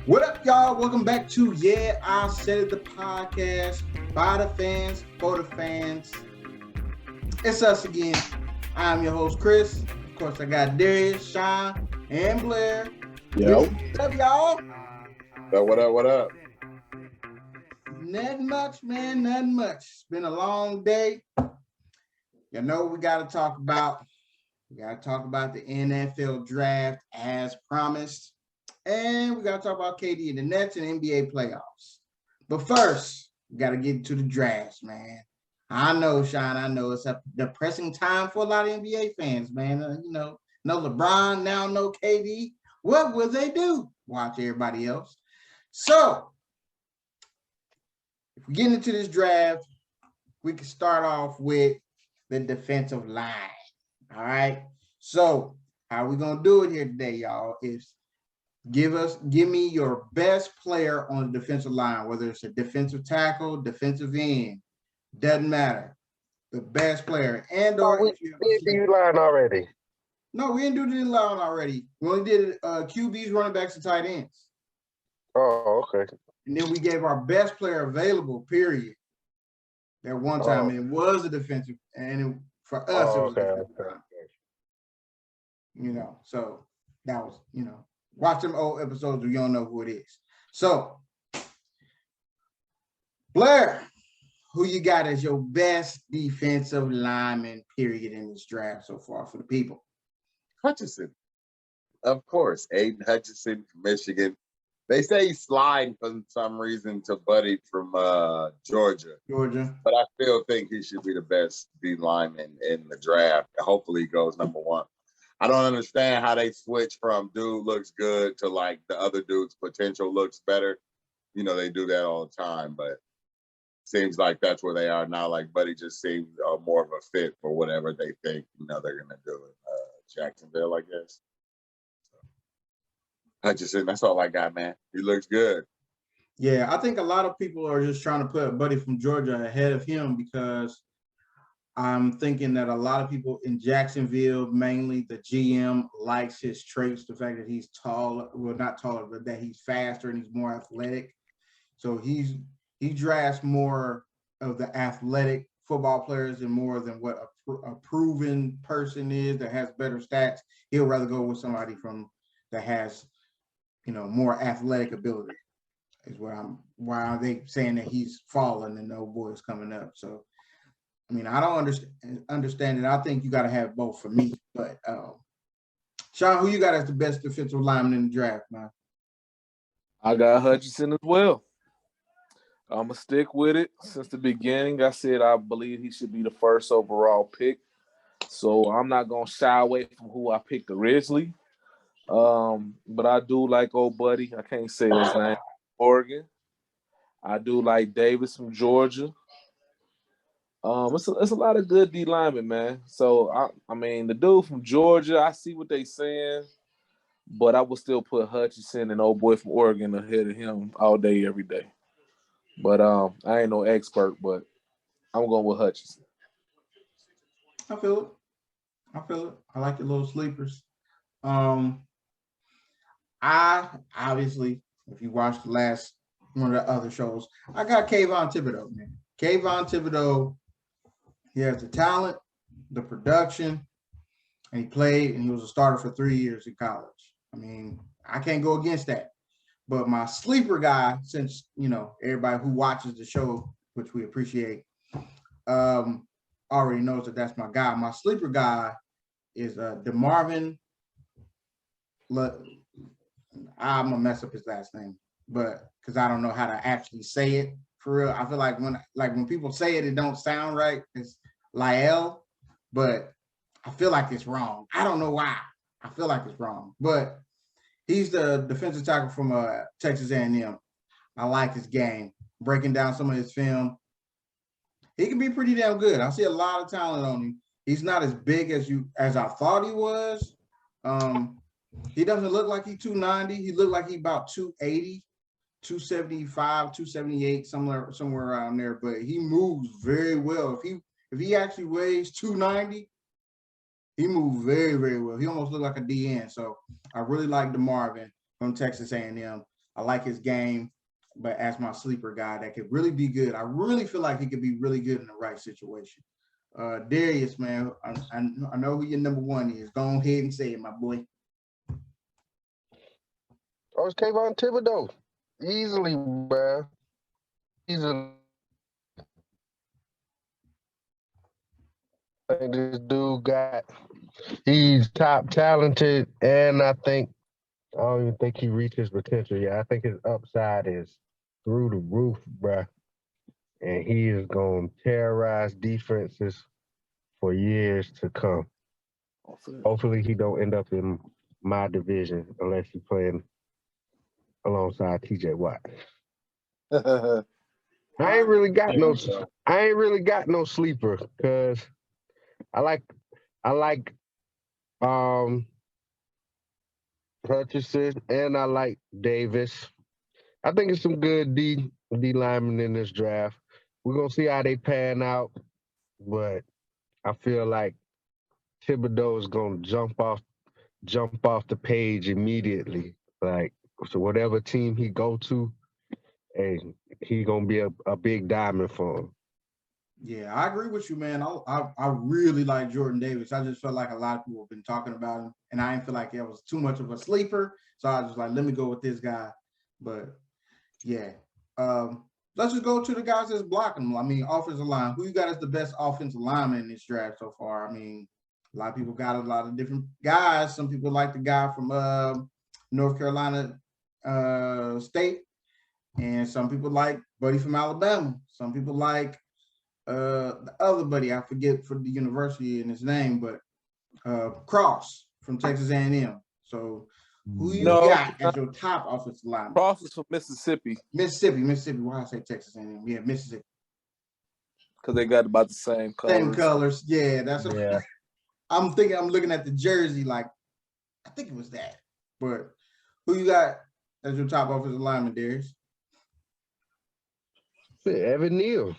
What up, y'all? Welcome back to Yeah, I Said It, the podcast by the fans, for the fans. It's us again. I'm your host, Chris. Of course, I got Darius, Sean, and Blair. Yo. What up, y'all? What up? Nothing much, man. Nothing much. It's been a long day. You know we got to talk about. We got to talk about the NFL draft as promised. And we got to talk about KD and the Nets and NBA playoffs. But first, we got to get into the drafts, man. I know, Sean, I know it's a depressing time for a lot of NBA fans, man. No LeBron, now no KD. What will they do? Watch everybody else. So, if we get into this draft, we can start off with the defensive line. All right. So, how we going to do it here today, y'all, is give me your best player on the defensive line, whether it's a defensive tackle, defensive end, doesn't matter. The best player. And or we did the line already. No, we didn't do the line already. We only did QBs, running backs, and tight ends. Oh, okay. And then we gave our best player available, period. At one time, and it was a defensive, and for us, it was a defensive line. So that was, watch them old episodes if you don't know who it is. So, Blair, who you got as your best defensive lineman, period, in this draft so far for the people? Hutchinson. Of course. Aiden Hutchinson from Michigan. They say he's sliding for some reason to Buddy from Georgia. But I still think he should be the best D lineman in the draft. Hopefully he goes number one. I don't understand how they switch from dude looks good to like the other dude's potential looks better. They do that all the time, but seems like that's where they are now. Like Buddy just seems more of a fit for whatever they think, they're going to do in Jacksonville, I guess. Hutchinson, that's all I got, man. He looks good. Yeah, I think a lot of people are just trying to put Buddy from Georgia ahead of him because I'm thinking that a lot of people in Jacksonville, mainly the GM, likes his traits, the fact that he's tall, well, not taller, but that he's faster and he's more athletic. So he drafts more of the athletic football players and more than what a proven person is that has better stats. He'll rather go with somebody that has, more athletic ability. Is why are they saying that he's falling and the old boy is coming up? So, I don't understand it. I think you got to have both for me. But Sean, who you got as the best defensive lineman in the draft, man? I got Hutchinson as well. I'm going to stick with it. Since the beginning, I said I believe he should be the first overall pick. So I'm not going to shy away from who I picked originally. But I do like old buddy. I can't say his name. Oregon. I do like Davis from Georgia. It's a lot of good D linemen, man. So the dude from Georgia, I see what they saying, but I would still put Hutchinson and old boy from Oregon ahead of him all day, every day. But I ain't no expert, but I'm going with Hutchinson. I feel it. I like the little sleepers. I obviously, if you watched the last one of the other shows, I got Kayvon Thibodeau, man. Kayvon Thibodeau, he has the talent, the production, and he played and he was a starter for 3 years in college. I can't go against that. But my sleeper guy, since, everybody who watches the show, which we appreciate, already knows that that's my guy. My sleeper guy is DeMarvin. I'm going to mess up his last name, but because I don't know how to actually say it for real. I feel like when people say it, it don't sound right. It's Lyell, but I feel like it's wrong. I don't know why. I feel like it's wrong, but he's the defensive tackle from Texas A&M. I like his game. Breaking down some of his film, he can be pretty damn good. I see a lot of talent on him. He's not as big as I thought he was. He doesn't look like he's 290. He looked like he's about 280, 275, 278, somewhere around there. But he moves very well. If he actually weighs 290, he moved very, very well. He almost looked like a DN. So I really like DeMarvin from Texas A&M. I like his game, but as my sleeper guy that could really be good, I really feel like he could be really good in the right situation. Darius, man, I know who your number one is. Go ahead and say it, my boy. Oh, it's Kayvon Thibodeau. Easily, bruh. Easily. I think this dude he's top talented, and I don't even think he reached his potential yet. I think his upside is through the roof, bruh. And he is going to terrorize defenses for years to come. Hopefully he don't end up in my division unless he's playing alongside TJ Watt. I ain't really got no sleeper because I like Hutchinson and I like Davis. I think it's some good D linemen in this draft. We're gonna see how they pan out, but I feel like Thibodeau is gonna jump off the page immediately. Like, so whatever team he go to, hey, he gonna be a big diamond for him. Yeah, I agree with you, man. I really like Jordan Davis. I just felt like a lot of people have been talking about him, and I didn't feel like it was too much of a sleeper. So I was just like, let me go with this guy. But yeah, let's just go to the guys that's blocking them. I mean, offensive line. Who you got as the best offensive lineman in this draft so far? I mean, a lot of people got a lot of different guys. Some people like the guy from North Carolina State, and some people like Buddy from Alabama. Some people like the other buddy, I forget for the university and his name, but Cross from Texas A&M. So who you got as your top offensive lineman? Cross is from Mississippi. Mississippi. Why I say Texas A&M? Yeah, Mississippi. Because they got about the same colors. Same colors. Yeah, that's what I'm thinking. I'm looking at the jersey like, I think it was that. But who you got as your top offensive lineman, Darius? Evan Neal.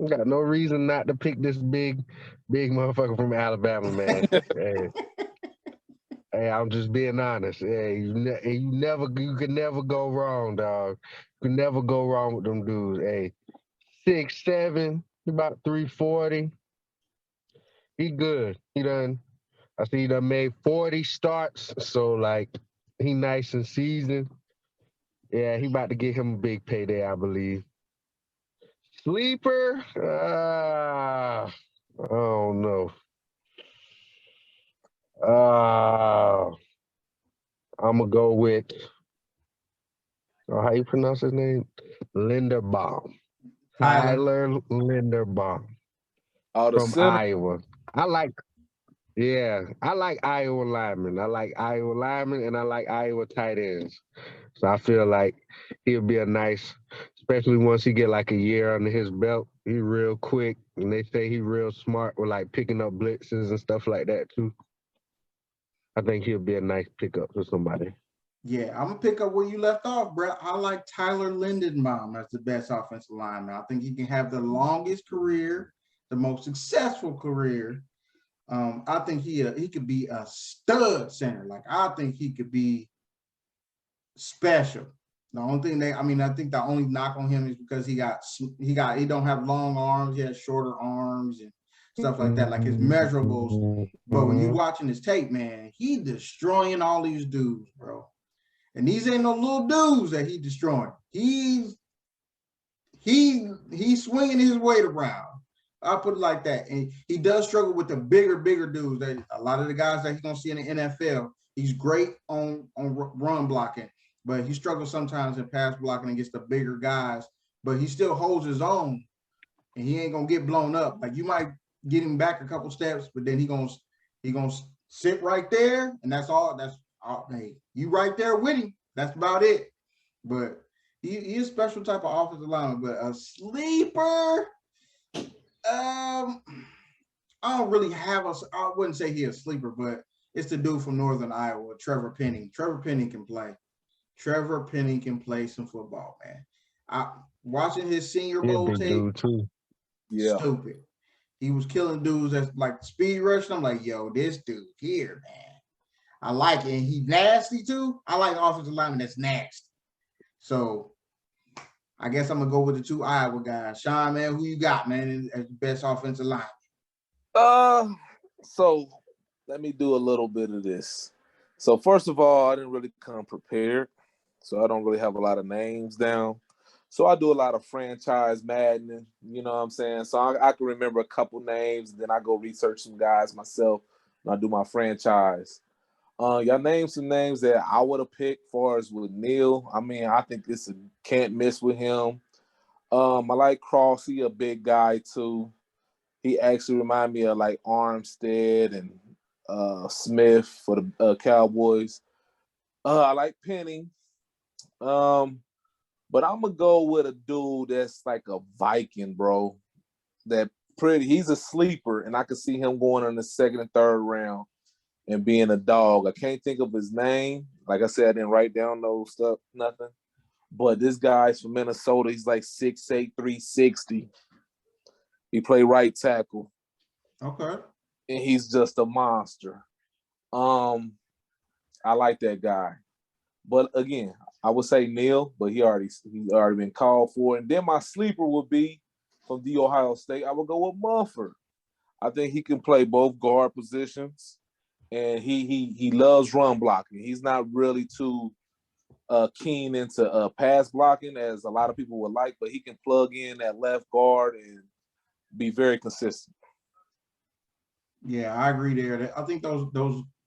Got no reason not to pick this big motherfucker from Alabama, man. Hey, I'm just being honest. Hey, you could never go wrong, dog. You could never go wrong with them dudes. Hey, 6'7", about 340. He good. I see he done made 40 starts, so like he nice and seasoned. Yeah, he about to get him a big payday, I believe. Sleeper? I don't know. I'm going to go with, how you pronounce his name? Linderbaum. Tyler Linderbaum from Iowa. I like Iowa linemen. I like Iowa linemen and I like Iowa tight ends. So I feel like he'll be a nice, especially once he get like a year under his belt. He real quick, and they say he real smart with like picking up blitzes and stuff like that too. I think he'll be a nice pickup for somebody. Yeah, I'm gonna pick up where you left off, bro. I like Tyler Linderbaum as the best offensive lineman. I think he can have the longest career, the most successful career. I think he could be a stud center. Like, I think he could be special. The only thing I think the only knock on him is because he don't have long arms. He has shorter arms and stuff like that, like his measurables. But when you're watching his tape, man, he destroying all these dudes, bro. And these ain't no little dudes that he destroying. He's swinging his weight around. I'll put it like that. And he does struggle with the bigger dudes. That a lot of the guys that he's gonna see in the NFL, he's great on run blocking, but he struggles sometimes in pass blocking against the bigger guys. But he still holds his own, and he ain't gonna get blown up. Like, you might get him back a couple steps, but then he gonna sit right there, and that's all. That's all. Hey, you right there with him. That's about it. But he is a special type of offensive lineman. But a sleeper. I don't really have I wouldn't say he's a sleeper, but it's the dude from Northern Iowa, Trevor Penny. Trevor Penny can play. Trevor Penny can play some football, man. Watching his Senior Bowl tape, too. Yeah, stupid. He was killing dudes that's like speed rushing. I'm like, yo, this dude here, man. I like it. And he nasty too. I like offensive lineman that's nasty. So I guess I'm gonna go with the 2 Iowa guys. Sean, man, who you got, man, as the best offensive lineman? So let me do a little bit of this. So first of all, I didn't really come prepared, so I don't really have a lot of names down. So I do a lot of franchise maddening, you know what I'm saying? So I can remember a couple names, then I go research some guys myself when I do my franchise. Y'all name some names that I would have picked for us with Neil. I mean, I think it's a can't miss with him. I like Cross, he a big guy too. He actually reminded me of like Armstead and Smith for the Cowboys. I like Penny. But I'm gonna go with a dude that's like a Viking, bro. He's a sleeper, and I can see him going in the 2nd and 3rd round and being a dog. I can't think of his name. Like I said, I didn't write down those stuff, nothing. But this guy's from Minnesota. He's like 6'8", 360. He played right tackle. Okay. And he's just a monster. I like that guy. But again, I would say Neil, but he's already been called for. And then my sleeper would be from the Ohio State. I would go with Mumford. I think he can play both guard positions, and he loves run blocking. He's not really too keen into pass blocking as a lot of people would like, but he can plug in that left guard and be very consistent. Yeah, I agree there. I think those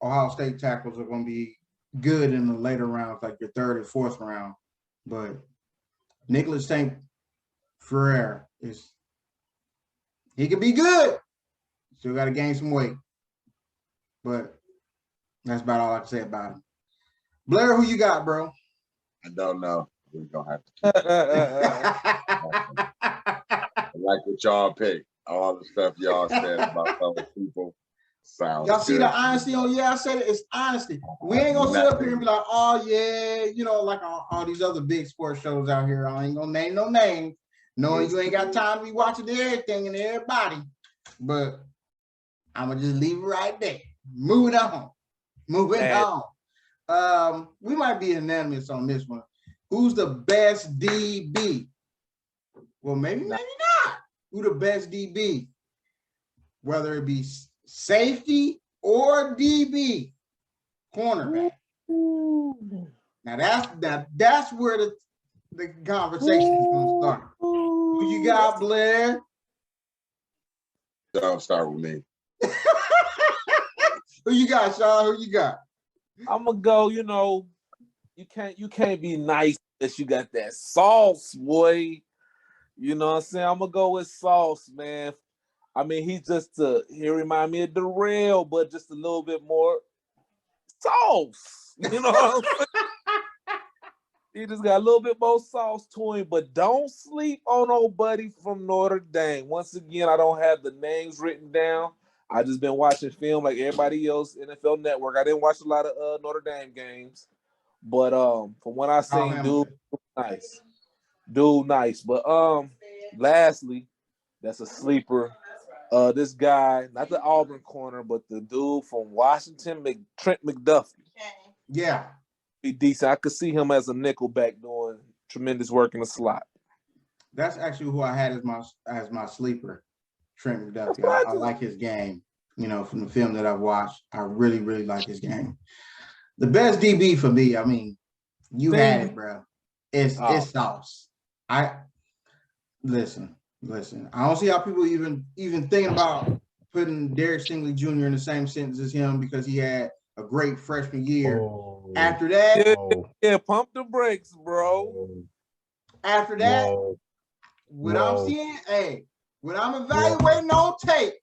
Ohio State tackles are going to be good in the later rounds, like your 3rd and 4th round. But Nicholas St. Ferrer he can be good. Still got to gain some weight. But that's about all I can say about him. Blair, who you got, bro? I don't know. We're going to have to I like what y'all pick. All the stuff y'all said about other people sounds Y'all see good. the honesty on, I said it, it's honesty. We ain't going to sit up here and be like, oh, yeah, like all these other big sports shows out here. I ain't going to name no names, knowing you ain't got time to be watching everything and everybody. But I'm going to just leave it right there. Moving on. We might be unanimous on this one. Who's the best DB? Well, maybe not. Who the best DB? Whether it be safety or DB, cornerback. Now that's where the conversation is going to start. Who you got, Blair? Don't start with me. Who you got, Sean? Who you got? I'm gonna go. You can't be nice unless you got that sauce, boy. You know what I'm saying? I'm gonna go with Sauce, man. I mean, he remind me of Darrell, but just a little bit more sauce. You know what I'm saying? He just got a little bit more sauce to him, but don't sleep on old buddy from Notre Dame. Once again, I don't have the names written down. I just been watching film like everybody else, NFL Network. I didn't watch a lot of Notre Dame games, but from what I seen, dude nice. But lastly, that's a sleeper. This guy, not the Auburn corner, but the dude from Washington, Trent McDuffie. Yeah. Be decent. I could see him as a nickelback doing tremendous work in the slot. That's actually who I had as my sleeper, Trent McDuffie. I like his game. From the film that I've watched, I really, really like his game. The best DB for me, I mean, you had it, bro. It's Sauce. Listen. I don't see how people even thinking about putting Derek Stingley Jr. in the same sentence as him because he had a great freshman year. After that, pump the brakes, bro. After that, I'm seeing, when I'm evaluating on tape,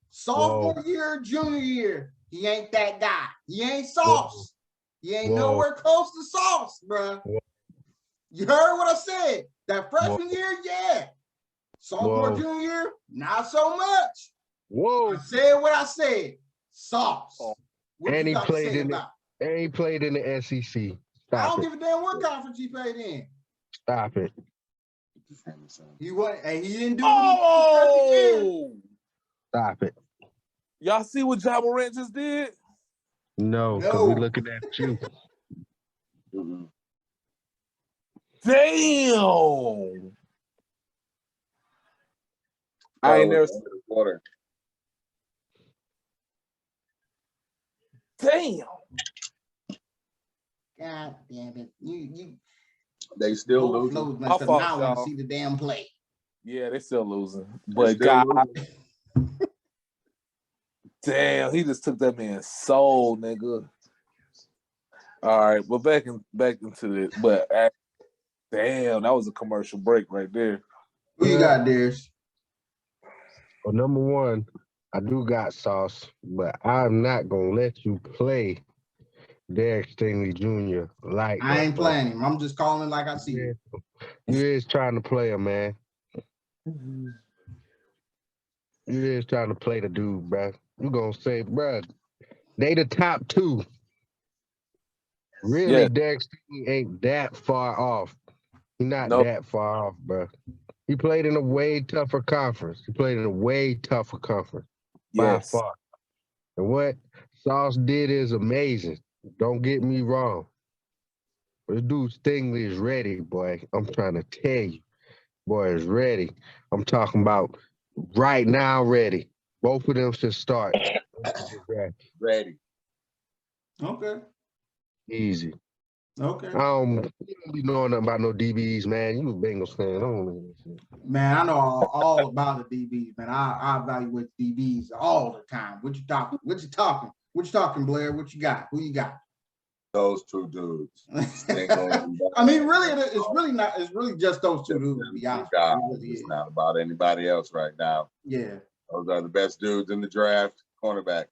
sophomore year, junior year, he ain't that guy. He ain't Sauce. He ain't nowhere close to Sauce, bro. You heard what I said? That freshman year, yeah. Sophomore, junior year, not so much. I said what I said. Sauce. And he played in the SEC. I don't give a damn what conference he played in. Stop it. He didn't do it. Stop it. Y'all see what Ja Morant just did? No, because we looking at you. Mm-hmm. Damn. I ain't never seen the water. Damn. God damn it. You they still losing. Now I want to see the damn play. Yeah, they still losing. But God, damn, he just took that man's soul, nigga. All right, well, back into it. But damn, that was a commercial break right there. Who you got, Darius? Well, number one, I do got Sauce, but I'm not gonna let you play Derek Stingley Jr. like I ain't bro. playing him. I'm just calling like I see it. You is trying to play him, man. You is trying to play the dude, bro. You gonna say, bro, they the top two. Really, Derek Stingley ain't that far off. He's not that far off, bro. He played in a way tougher conference. By far. And what Sauce did is amazing. Don't get me wrong. But this dude Stingley is ready, boy. I'm trying to tell you. Boy is ready. I'm talking about right now ready. Both of them should start. Ready. Okay. Easy. Okay. You don't be knowing nothing about no DBs, man. You a Bengals fan. I don't know that shit. Man, I know all about the DBs, man. I evaluate DBs all the time. What you talking? What you talking, Blair? What you got? Who you got? Those two dudes. I mean, really, it's really not. It's really just those two dudes. To be honest, it's not about anybody else right now. Yeah, those are the best dudes in the draft. Cornerback.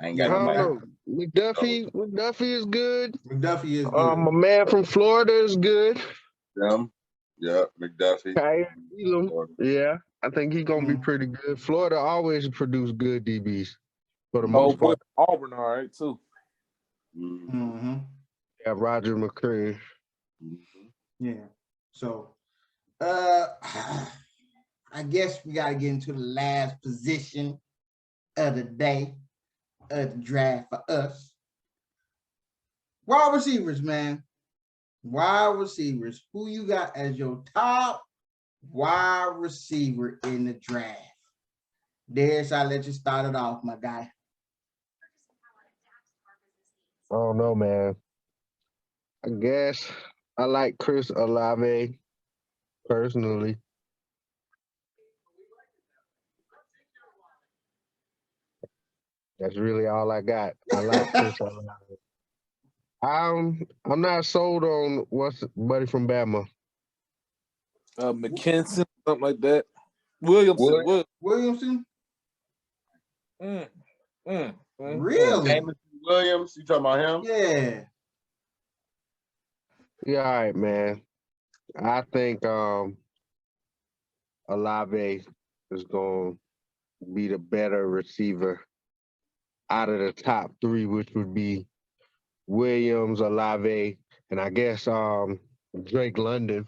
I ain't got no McDuffie is good. McDuffie is good. My man from Florida is good. Yeah, McDuffie. Yeah, I think he's gonna be pretty good. Florida always produce good DBs for the most part. Auburn, all right, too. Mm-hmm. Yeah, Roger McCreary. Yeah. So, I guess we got to get into the last position of the day of the draft for us. Wide receivers, man. Wide receivers. Who you got as your top wide receiver in the draft? Darius, I'll let you start it off, my guy. I don't know, man. I guess I like Chris Olave personally. That's really all I got. I like Chris Olave. I'm not sold on what's buddy from Bama. McKenzie, something like that. Williamson. Really? Williams, you talking about him? Yeah. Yeah, all right, man. I think Olave is going to be the better receiver out of the top three, which would be Williams, Olave, and I guess Drake London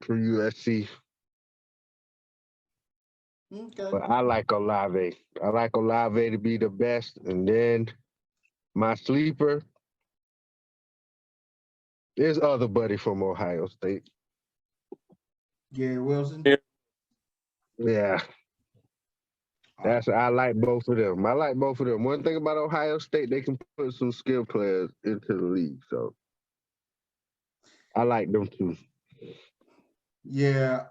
for USC. Okay. But I like Olave. I like Olave to be the best. And then my sleeper is other buddy from Ohio State. Gary Wilson? Yeah. I like both of them. One thing about Ohio State, they can put some skill players into the league. So I like them too. Yeah.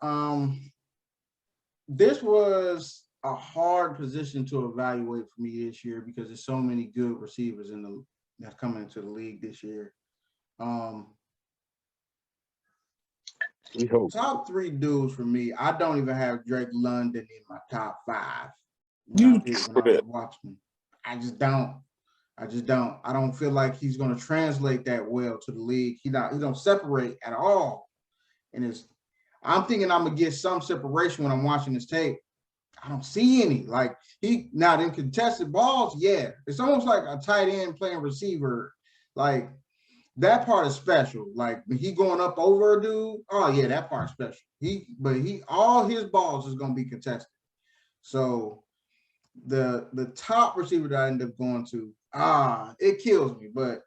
This was a hard position to evaluate for me this year because there's so many good receivers that's coming into the league this year. Top three dudes for me. I don't even have Drake London in my top five. When I was watching, I just don't. I don't feel like he's going to translate that well to the league. He don't separate at all. And I'm thinking I'm gonna get some separation when I'm watching this tape. I don't see any. Like now in contested balls, yeah, it's almost like a tight end playing receiver. Like that part is special. Like when he going up over a dude, oh yeah, that part's special. All his balls is gonna be contested. So the top receiver that I ended up going to, it kills me, but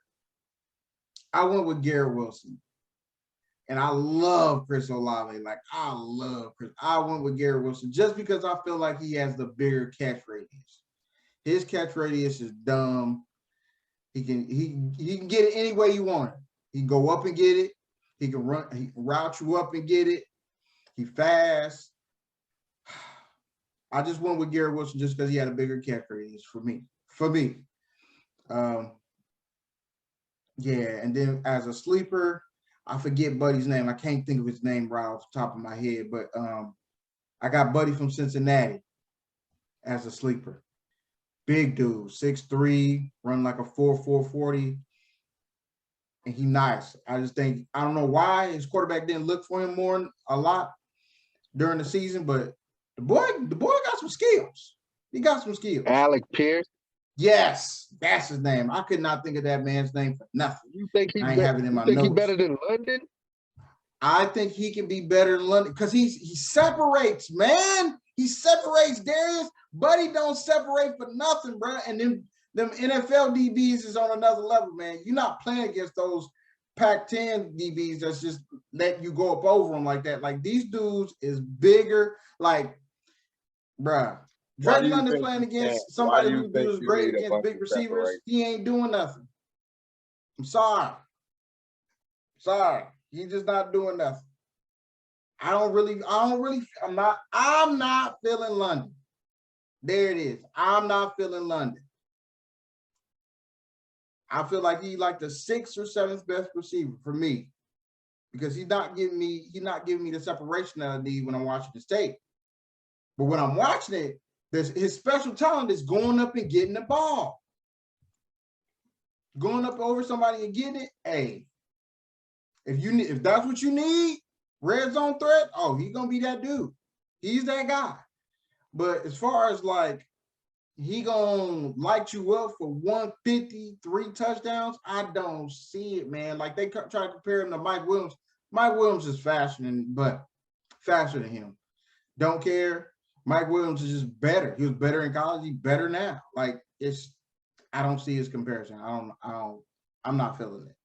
I went with Garrett Wilson. And I love Chris Olave. Like, I love Chris. I went with Garrett Wilson just because I feel like he has the bigger catch radius. His catch radius is dumb. He can get it any way you want it. He can go up and get it. He can route you up and get it. He fast. I just went with Garrett Wilson just because he had a bigger catch radius for me. Yeah, and then as a sleeper, I forget Buddy's name. I can't think of his name right off the top of my head, but I got Buddy from Cincinnati as a sleeper. Big dude, 6'3", run like a 4.40, and he nice. I just think, I don't know why his quarterback didn't look for him a lot during the season, but the boy got some skills. He got some skills. Alec Pierce? Yes, that's his name. I could not think of that man's name for nothing. You think he have it in my notes. He better than London? I think he can be better than London because he separates, man. He separates, Darius. Buddy don't separate for nothing, bro. And then them NFL DBs is on another level, man. You're not playing against those Pac-10 DBs that's just letting you go up over them like that. Like, these dudes is bigger. Like, bruh. Drake London playing against somebody who is great against big receivers, he ain't doing nothing. I'm sorry. He's just not doing nothing. I'm not feeling London. There it is. I'm not feeling London. I feel like he's like the 6th or 7th best receiver for me because he's not giving me the separation that I need when I'm watching this tape. But when I'm watching it, his special talent is going up and getting the ball. Going up over somebody and getting it. Hey, if that's what you need, red zone threat, he's gonna be that dude. He's that guy. But as far as like he gonna light you up for 150, 3 touchdowns, I don't see it, man. Like, they try to compare him to Mike Williams. Mike Williams is faster than him. Don't care. Mike Williams is just better. He was better in college. He's better now. Like, I don't see his comparison. I'm not feeling it.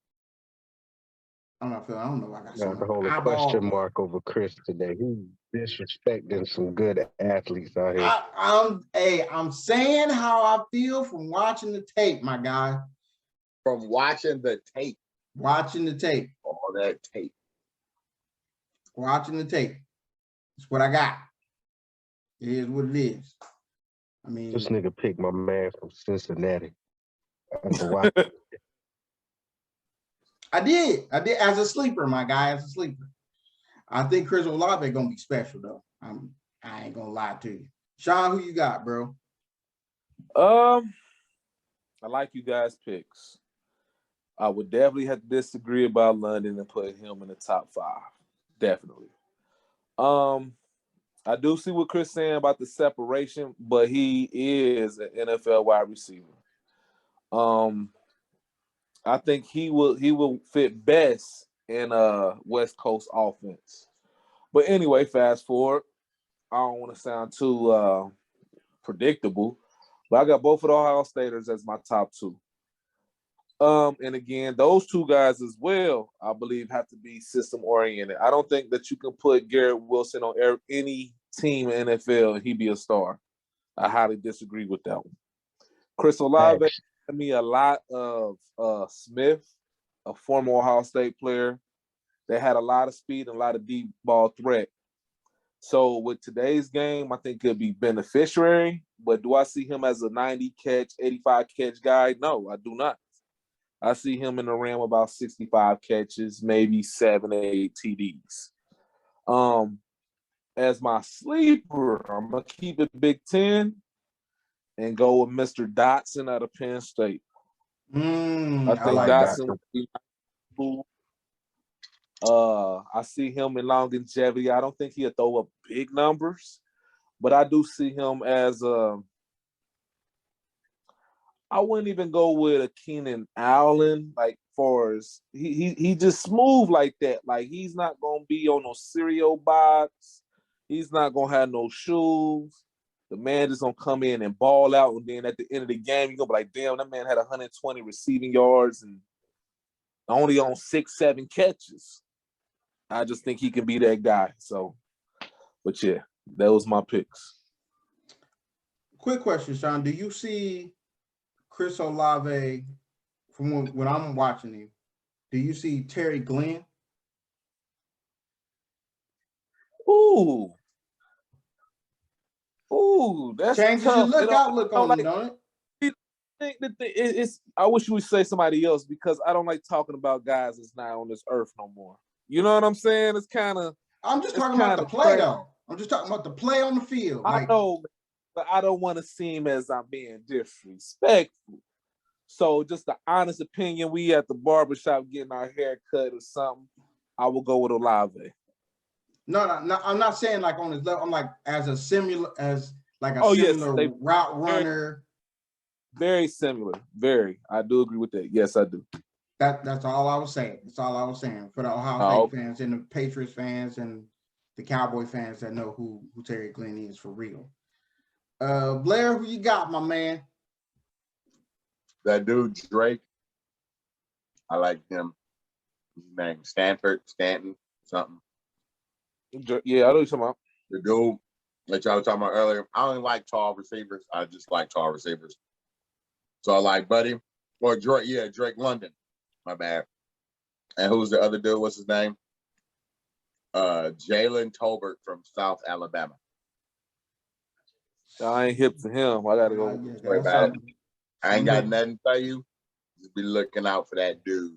I don't know. I got to hold a question mark over Chris today. He's disrespecting some good athletes out here. I'm saying how I feel from watching the tape, my guy. From watching the tape. Watching the tape. All that tape. Watching the tape. That's what I got. It is what it is. I mean, this nigga picked my man from Cincinnati. I did as a sleeper, my guy, as a sleeper. I think Chris Olave gonna be special though. I ain't gonna lie to you. Sean, who you got, bro? I like you guys' picks. I would definitely have to disagree about London and put him in the top 5. Definitely. I do see what Chris saying about the separation, but he is an NFL wide receiver. I think he will fit best in a West Coast offense. But anyway, fast forward. I don't want to sound too predictable, but I got both of the Ohio Staters as my top 2. And again, those 2 guys as well, I believe, have to be system oriented. I don't think that you can put Garrett Wilson on any team in NFL and he'd be a star. I highly disagree with that one. Chris Olave had me a lot of Smith, a former Ohio State player that had a lot of speed and a lot of deep ball threat. So with today's game, I think it'll be beneficiary. But do I see him as a 90-catch, 85-catch guy? No, I do not. I see him in the realm about 65 catches, maybe 7 or 8 TDs. As my sleeper, I'm going to keep it Big Ten and go with Mr. Dotson out of Penn State. I think Dotson would be cool. I see him in longevity. I don't think he'll throw up big numbers, but I do see him as I wouldn't even go with a Keenan Allen, like far as he just smooth like that. Like, he's not gonna be on no cereal box. He's not gonna have no shoes. the man just gonna come in and ball out, and then at the end of the game, you're gonna be like, damn, that man had 120 receiving yards and only on 6-7 catches. I just think he can be that guy. So, but yeah, that was my picks. Quick question, Sean. Do you see Chris Olave from when I'm watching him? Do you see Terry Glenn? Ooh, that's changes tough. your outlook on him, don't it? I wish you would say somebody else because I don't like talking about guys that's not on this earth no more. You know what I'm saying? It's kind of. I'm just talking about the play, though. I'm just talking about the play on the field. I know, but I don't want to seem as I'm being disrespectful. So just the honest opinion, we at the barbershop getting our hair cut or something, I will go with Olave. No, I'm not saying like on his level. I'm like as a similar route runner. Very similar. Very. I do agree with that. Yes, I do. That's all I was saying. That's all I was saying for the Ohio State fans and the Patriots fans and the Cowboy fans that know who Terry Glenn is for real. Blair, who you got, my man? That dude Drake. I like him. His name Stanton, something. Yeah, I know what you're talking about. The dude that y'all were talking about earlier. I don't like tall receivers. I just like tall receivers. So I like Buddy or Drake. Yeah, Drake London. My bad. And who's the other dude? What's his name? Jalen Tolbert from South Alabama. I ain't hip to him. I gotta go. I ain't got nothing to tell you. Just be looking out for that dude.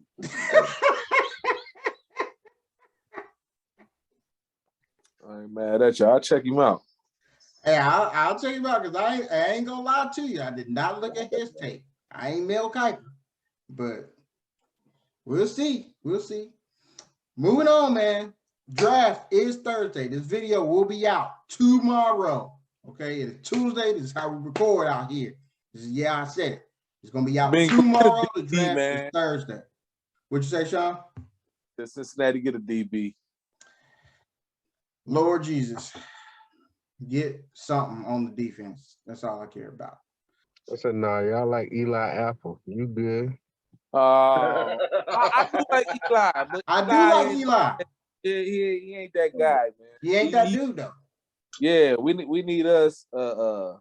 I ain't mad at you. I'll check him out. Hey, I'll check him out because I ain't gonna lie to you. I did not look at his tape. I ain't Mel Kiper, but we'll see. We'll see. Moving on, man. Draft is Thursday. This video will be out tomorrow. Okay, it's Tuesday. This is how we record out here. I said it. It's gonna be out tomorrow. The draft is Thursday. What'd you say, Sean? Did Cincinnati get a DB? Lord Jesus, get something on the defense. That's all I care about. I said, nah, y'all like Eli Apple. You good? I do like Eli. But I do like Eli. He ain't that guy, man. He ain't that dude, though. Yeah, we need us a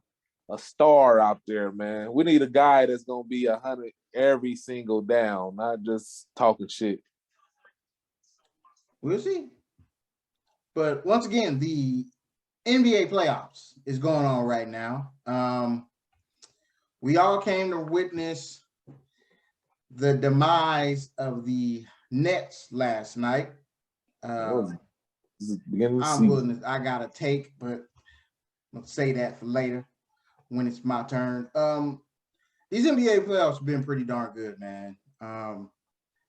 star out there, man. We need a guy that's gonna be 100 every single down, not just talking shit. We'll see. But once again, the NBA playoffs is going on right now. We all came to witness the demise of the Nets last night. I got a take, but I'll say that for later when it's my turn. These NBA playoffs have been pretty darn good, man.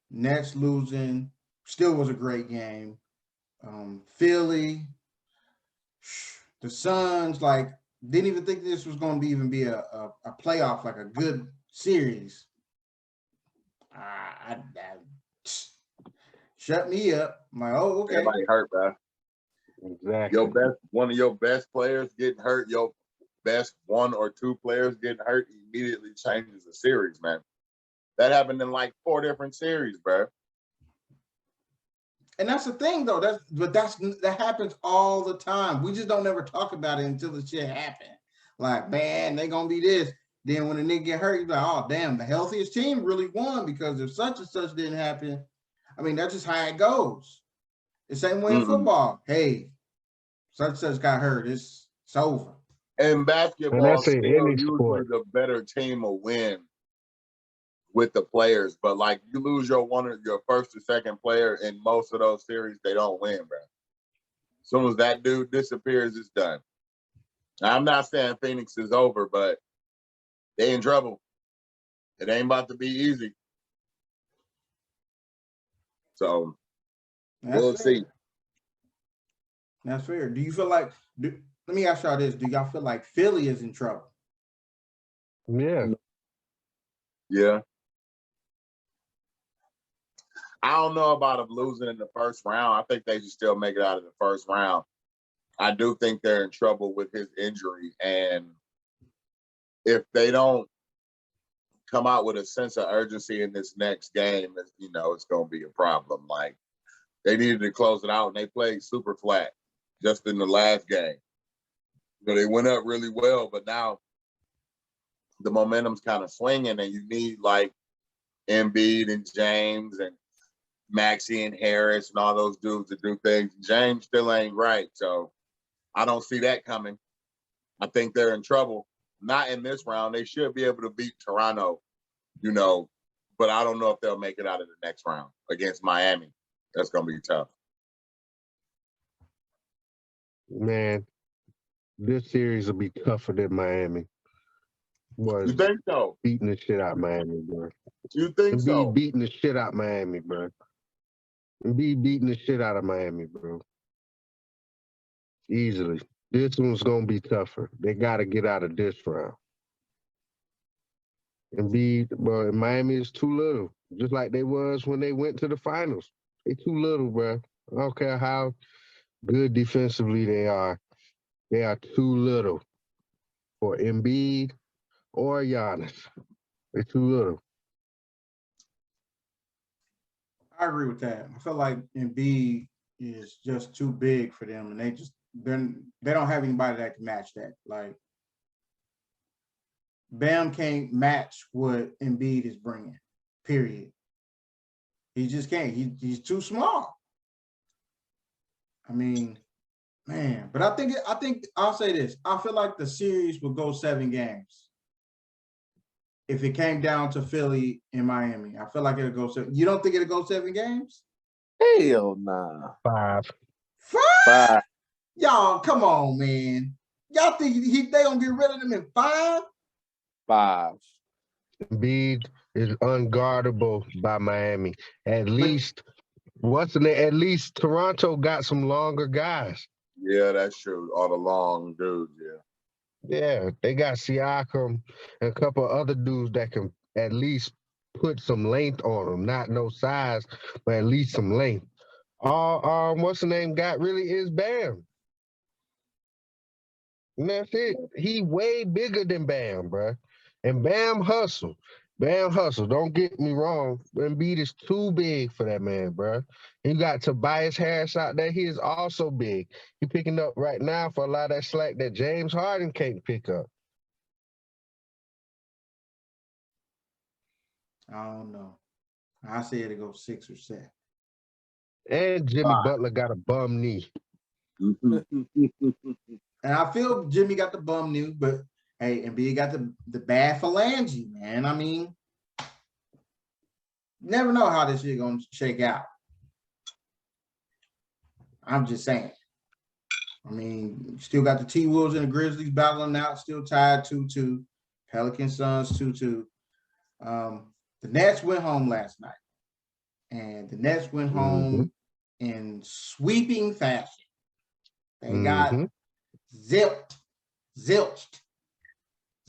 Nets losing still was a great game. Philly, the Suns, didn't even think this was going to be a playoff, like a good series. Shut me up. I'm like, oh, okay. Everybody hurt, bro. Exactly. One of your best players getting hurt, your best one or two players getting hurt immediately changes the series, man. That happened in 4 different series, bro. And that's the thing, though. That happens all the time. We just don't ever talk about it until the shit happens. Like, man, they gonna be this. Then when the nigga get hurt, you're like, oh, damn, the healthiest team really won because if such and such didn't happen, I mean, that's just how it goes. The same way in football. Hey, such and such got hurt. It's over. And basketball, still usually the better team will win with the players, but you lose your first or second player in most of those series, they don't win, bro. As soon as that dude disappears, it's done. Now, I'm not saying Phoenix is over, but they in trouble. It ain't about to be easy. So we'll see. That's fair. Do you feel like? Let me ask y'all this: do y'all feel like Philly is in trouble? Yeah. Yeah. I don't know about them losing in the first round. I think they should still make it out of the first round. I do think they're in trouble with his injury. And if they don't come out with a sense of urgency in this next game, you know, it's going to be a problem. Like, they needed to close it out, and they played super flat just in the last game. So they went up really well, but now the momentum's kind of swinging, and you need like Embiid and James and Maxey and Harris and all those dudes to do things. James still ain't right, so I don't see that coming. I think they're in trouble. Not in this round. They should be able to beat Toronto, you know, but I don't know if they'll make it out of the next round against Miami. That's going to be tough. Man, this series will be tougher than Miami. You think so? Beating the shit out of Miami, bro. You think so? Beating the shit out of Miami, bro. Beating the shit out of Miami, bro. Easily. This one's going to be tougher. They got to get out of this round. But Miami is too little. Just like they was when they went to the finals. They too little, bro. I don't care how good defensively they are. They are too little for Embiid or Giannis. They're too little. I agree with that. I feel like Embiid is just too big for them, and they don't have anybody that can match that. Like, Bam can't match what Embiid is bringing. Period. He just can't. He's too small. I mean, man. But I think I'll say this. I feel like the series will go 7 games. If it came down to Philly and Miami, I feel like it'll go 7. You don't think it'll go 7 games? Hell nah. 5. 5. Y'all, come on, man. Y'all think they gonna get rid of them in 5? 5. Embiid is unguardable by Miami. At least Toronto got some longer guys. Yeah, that's true. All the long dudes, yeah. Yeah, they got Siakam and a couple of other dudes that can at least put some length on them. Not no size, but at least some length. All what's the name got really is Bam. And that's it. He way bigger than Bam, bro. And Bam hustle. Don't get me wrong. Embiid is too big for that man, bro. You got Tobias Harris out there. He is also big. He picking up right now for a lot of that slack that James Harden can't pick up. I don't know. I say it'll go 6 or 7. And Jimmy Butler got a bum knee. And I feel Jimmy got the bum knee, but hey, Embiid got the bad phalange, man. I mean, never know how this shit gonna shake out. I'm just saying. I mean, still got the T-Wolves and the Grizzlies battling out, still tied 2-2. Pelicans, Suns 2-2. The Nets went home last night. And the Nets went home in sweeping fashion. They got zilched.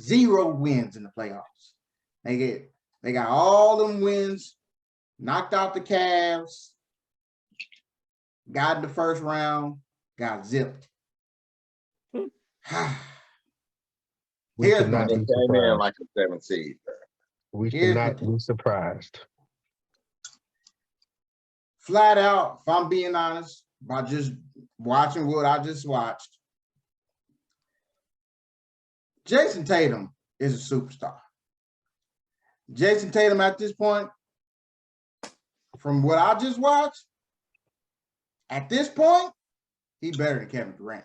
0 wins in the playoffs. They got all them wins, knocked out the Cavs, got in the first round, got zipped. Here's my came in like a 7 seed. We should not be surprised. Flat out, if I'm being honest, by just watching what I just watched, Jason Tatum is a superstar. Jason Tatum at this point, from what I just watched, at this point, he better than Kevin Durant.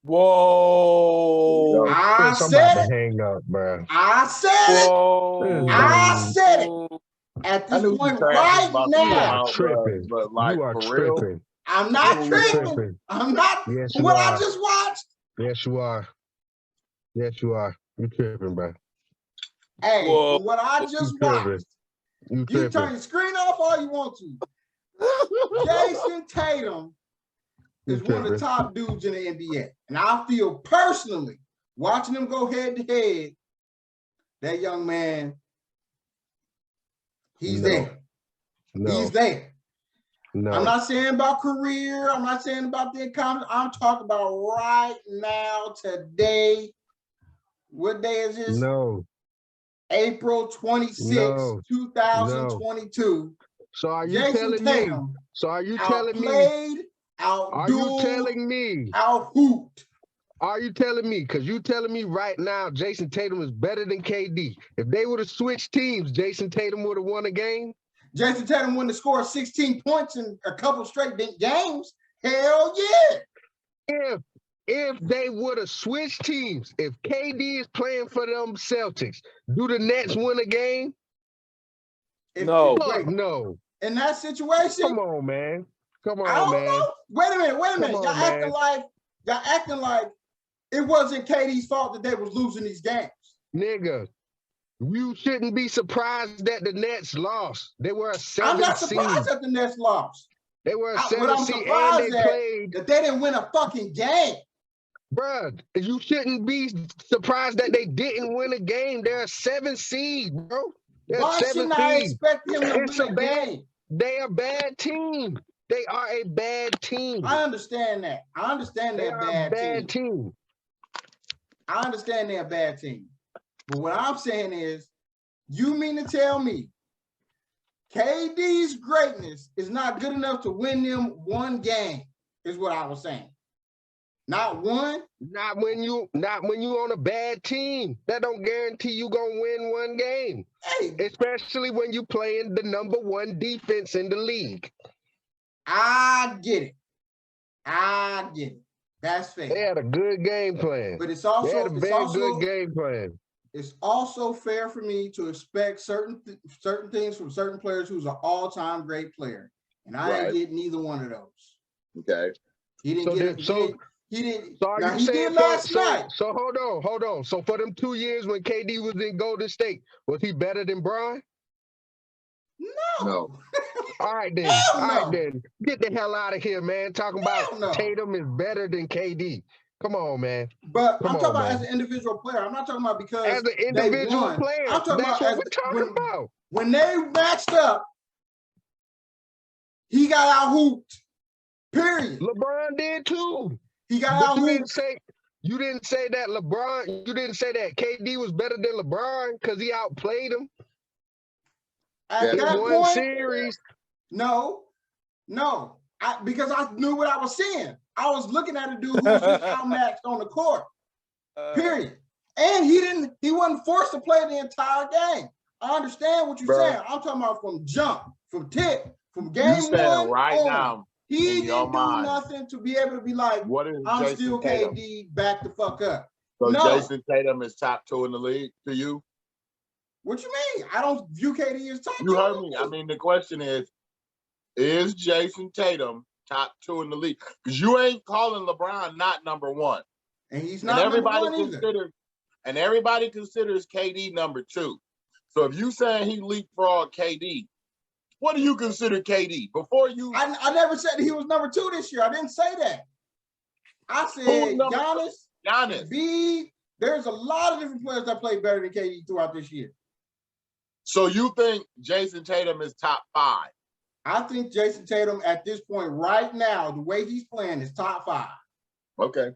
Whoa! I said it. Hang up, bro. I said Whoa. it. I said it. At this point, right now, tripping. But like, you are for tripping. real? I'm not tripping. I'm not. Yes, what are. I just watched. Yes, you are. Yes, you are. You tripping, bro. Hey, from what I just watched, you turn your screen off all you want to. Jason Tatum is one of the top dudes in the NBA. And I feel personally, watching him go head to head, that young man, he's there. No. He's there. No. I'm not saying about career. I'm not saying about the economy. I'm talking about right now, today. What day is this? No. April 26, 2022. So are you Jason telling Tatum me? So are you telling me? Outplayed, Are you outdueled, telling me? outhooped. Are you telling me? Because you telling me right now Jason Tatum is better than KD. If they would have switched teams, Jason Tatum would have won a game. Jason Tatum wouldn't have scored 16 points in a couple straight games. Hell yeah. If they would have switched teams, if KD is playing for them Celtics, do the Nets win a game? No. Fuck no. In that situation, come on, man. Come on, I don't man. know. Wait a minute. On, y'all acting like it wasn't KD's fault that they was losing these games. Nigga, you shouldn't be surprised that the Nets lost. They were a 7 seed. I'm not surprised that the Nets lost. They were a 7 But I'm seed surprised and they played. that they didn't win a fucking game. Bruh, you shouldn't be surprised that they didn't win a game. They're a 7 seed, bro. Why shouldn't I expect them to win a game? They are a bad team. They are a bad team. I understand that. I understand they're a bad team. I understand they're a bad team. But what I'm saying is, you mean to tell me KD's greatness is not good enough to win them one game, is what I was saying. Not one? Not when you on a bad team. That don't guarantee you gonna win one game. Hey, especially when you playing the #1 defense in the league. I get it. That's fair. They had a good game plan. But it's also good game plan. It's also fair for me to expect certain things from certain players who's an all-time great player, and I didn't get neither one of those. Okay. He didn't get it. He didn't. So now, he did last night. So hold on. So for them 2 years when KD was in Golden State, was he better than Bron? No. All right then. Then. Get the hell out of here, man. Talking about Tatum is better than KD. Come on, man. But I'm talking about as an individual player. I'm not talking about because as an individual player. I'm talking That's about what we're talking about. When they matched up, he got out hooped. Period. LeBron did too. He got out hooped. You didn't say that LeBron. You didn't say that KD was better than LeBron because he outplayed him. At that one point, series. No. Because I knew what I was seeing. I was looking at a dude who was just outmatched on the court. Period. And he wasn't forced to play the entire game. I understand what you're saying. I'm talking about from jump, from tip, from game one right on. Now. He didn't do nothing to be able to be like, I'm Jason still Tatum? KD, back the fuck up. So Jason Tatum is top 2 in the league to you? What you mean? I don't view KD as top 2. You heard me. I mean, the question is Jason Tatum top 2 in the league? Because you ain't calling LeBron not #1. And he's not #1 either. And everybody considers KD #2. So if you saying he leapfrogged KD, what do you consider KD? Before you, I never said he was #2 this year. I didn't say that. I said Giannis. B. There's a lot of different players that play better than KD throughout this year. So you think Jason Tatum is top 5? I think Jason Tatum at this point right now, the way he's playing, is top 5. Okay.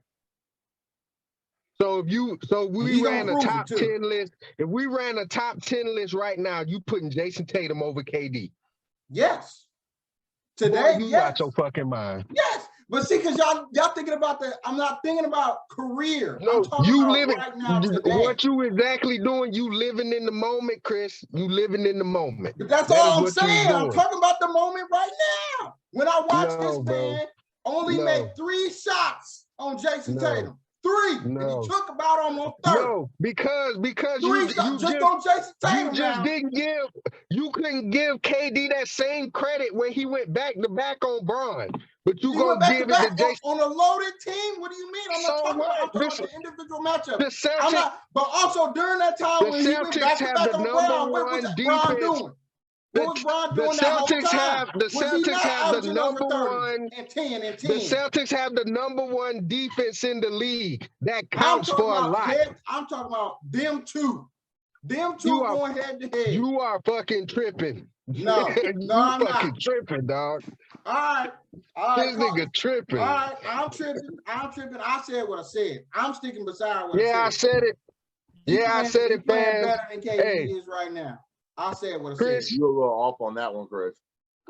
So we ran a top 10 list. If we ran a top 10 list right now, you putting Jason Tatum over KD? Yes. Today, you out your fucking mind. Yes. But see, because y'all thinking about I'm not thinking about career. No, I'm talking you about living right now today. What you exactly doing, you living in the moment, Chris. You living in the moment. But that's all I'm saying. I'm talking about the moment right now. When I watch this man only make 3 shots on Jason Tatum. 3. And he took about almost 30. No, because you just on Jason Tatum. You couldn't give KD that same credit when he went back to back on Bron. But you gonna give it to Jason on a loaded team? What do you mean? I'm not talking about the individual matchup. The Celtics, but also during that time when he went back to back on Bron, what was Bron doing? What was Bron doing that whole time? The Celtics have the #1 and 10 and 10. The Celtics have the #1 defense in the league. That counts for a lot. I'm talking about them two. Them two going head to head. You are fucking tripping. No, You I'm fucking not. tripping, dog. All right. This nigga tripping. All right, I'm tripping. I said what I said. I'm sticking beside what I Yeah, I said. said it. I said He it, playing fans. better than KD is right now. I said what I Chris, said. You're a little off on that one, Chris.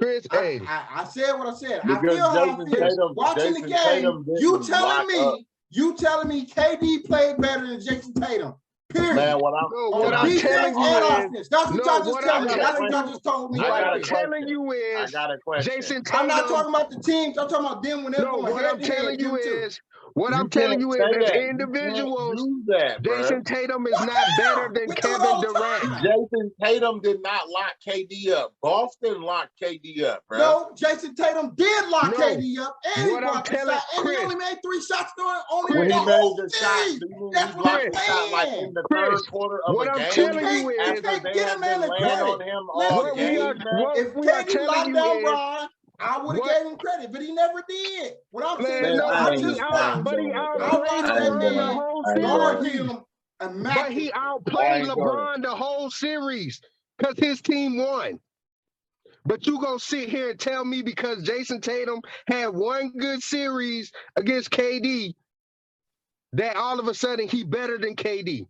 I said what I said. Because I feel how I feel. Tatum, Watching the game, you telling me KD played better than Jason Tatum. Period. Man, what I'm telling you is, that's what y'all just telling me. That's what y'all just told me. What I'm telling you is, I got a question. Jason Tatum. I'm not talking about the teams. I'm talking about them when they're going what I'm telling you is, as individuals, Jason Tatum is not better than Kevin Durant. Jason Tatum did not lock KD up. Boston locked KD up, bro. No, Jason Tatum did lock KD up, and he blocked the shot, and he only made 3 shots when he made the shot. That's what I'm saying. Like in the third quarter of what a I'm game, telling you is, after they have been laying on him all game. If KD locked down Bron, I would have gave him credit, but he never did. What I'm saying is, but he outplayed LeBron the whole series. But he outplayed LeBron the whole series because his team won. But you gonna sit here and tell me because Jason Tatum had one good series against KD that all of a sudden he better than KD?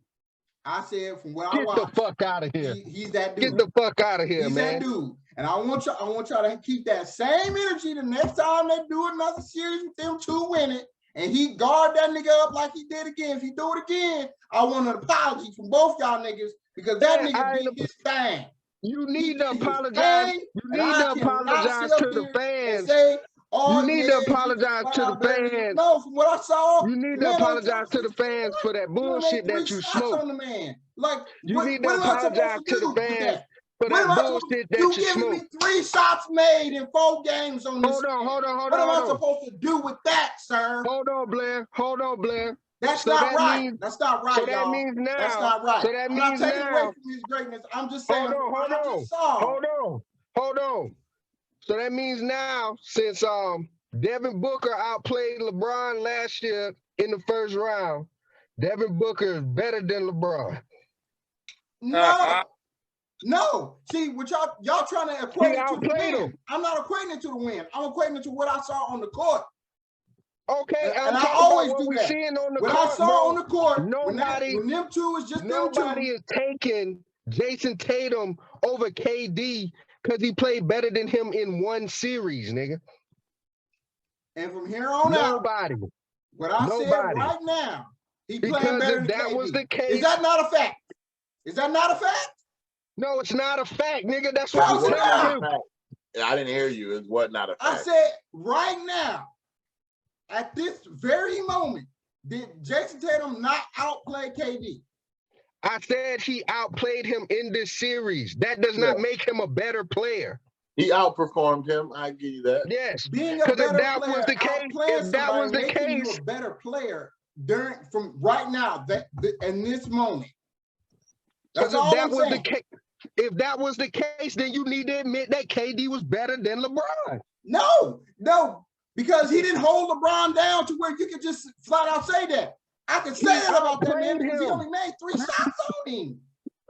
I said from where I watched. Get the fuck out of here. He's that dude. Get the fuck out of here, he's man. That dude. And I want y'all to keep that same energy the next time they do another series with them two winning, and he guard that nigga up like he did again. If he do it again, I want an apology from both y'all niggas because that nigga did his thing. You need to apologize. You need to apologize to the fans. You need to apologize to the fans. No, from what I saw, you need to apologize to the fans for that bullshit that you smoked. On the man. Like, you need to apologize to the fans for that bullshit that you smoked. You giving me 3 shots made in 4 games on this. Hold on. What am I supposed to do with that, sir? Hold on, Blair. That's not right. That's not right, so that means now. That's not right. So that means I'm not taking now. away from his greatness. I'm just saying. Hold on. So that means now, since Devin Booker outplayed LeBron last year in the first round, Devin Booker is better than LeBron. No. See, what y'all trying to equate it to the win. I'm not equating it to the win. I'm equating it to what I saw on the court. Okay, and I always do that. What I saw on the court, nobody, when them two is just nobody is taking Jason Tatum over KD because he played better than him in one series, nigga. And from here on out, what I said right now, he playing better than that KD. Was the case. Is that not a fact? Is that not a fact? No, it's not a fact, nigga. That's what I'm telling you. I didn't hear you. It's what not a fact. I said right now, at this very moment, did Jason Tatum not outplay KD? I said he outplayed him in this series. That does not make him a better player. He outperformed him. I give you that. Yes. Being a better player, if that was the case, you a better player from right now, in this moment. That's all I'm saying. If that was the case, then you need to admit that KD was better than LeBron. No, because he didn't hold LeBron down to where you could just flat out say that. I could say that about that man because he only made 3 shots on him.